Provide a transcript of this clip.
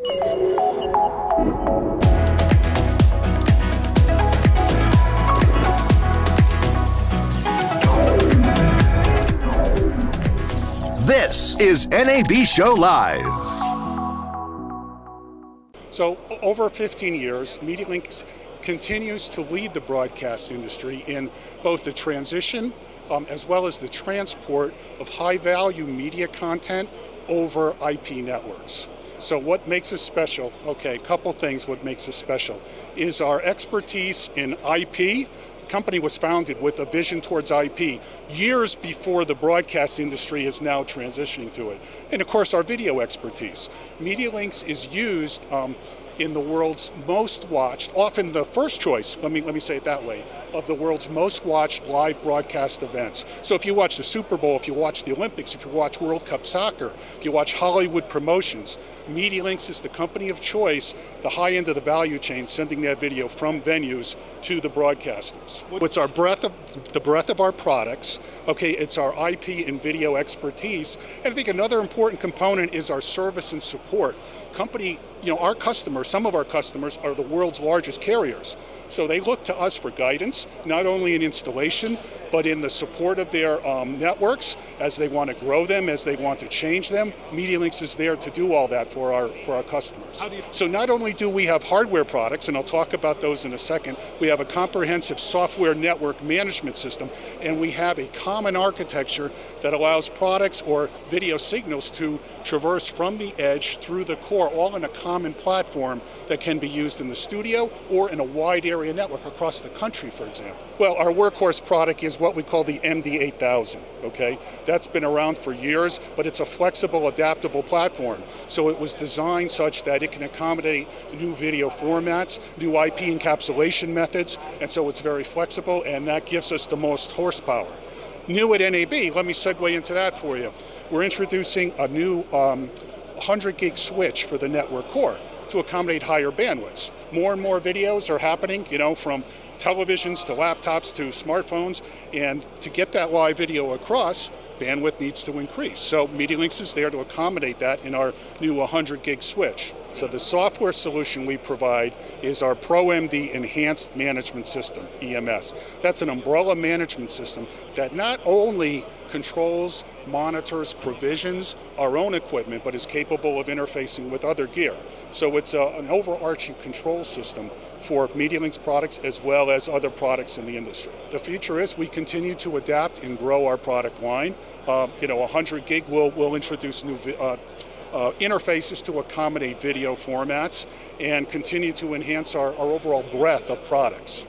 This is NAB Show Live. So over 15 years, MediaLinks continues to lead the broadcast industry in both the transition as well as the transport of high-value media content over IP networks. So what makes us special? Okay, a couple things what makes us special is our expertise in IP. The company was founded with a vision towards IP years before the broadcast industry is now transitioning to it. And of course, our video expertise. MediaLinks is used in the world's most watched, often the first choice, let me say it that way, of the world's most watched live broadcast events. So if you watch the Super Bowl, if you watch the Olympics, if you watch World Cup soccer, if you watch Hollywood promotions, MediaLinks is the company of choice, the high end of the value chain, sending that video from venues to the broadcasters. It's our the breadth of our products. Okay, it's our IP and video expertise. And I think another important component is our service and support. Company, our customers, some of our customers are the world's largest carriers. So they look to us for guidance, not only in installation, but in the support of their networks as they want to grow them, as they want to change them. MediaLinks is there to do all that for our customers. So not only do we have hardware products, and I'll talk about those in a second, we have a comprehensive software network management system, and we have a common architecture that allows products or video signals to traverse from the edge through the core, all in a common platform that can be used in the studio or in a wide area network across the country, for example. Well, our workhorse product is what we call the MD8000, okay? That's been around for years, but it's a flexible, adaptable platform. So it was designed such that it can accommodate new video formats, new IP encapsulation methods, and so it's very flexible, and that gives us the most horsepower. New at NAB, let me segue into that for you. We're introducing a new 100 gig switch for the network core to accommodate higher bandwidths. More and more videos are happening, from televisions to laptops to smartphones, and to get that live video across, bandwidth needs to increase. So MediaLinks is there to accommodate that in our new 100 gig switch. So the software solution we provide is our ProMD Enhanced Management System, EMS. That's an umbrella management system that not only controls, monitors, provisions our own equipment, but is capable of interfacing with other gear. So it's an overarching control system for MediaLinks products as well as other products in the industry. The future is we continue to adapt and grow our product line. 100 gig will introduce new interfaces to accommodate video formats and continue to enhance our overall breadth of products.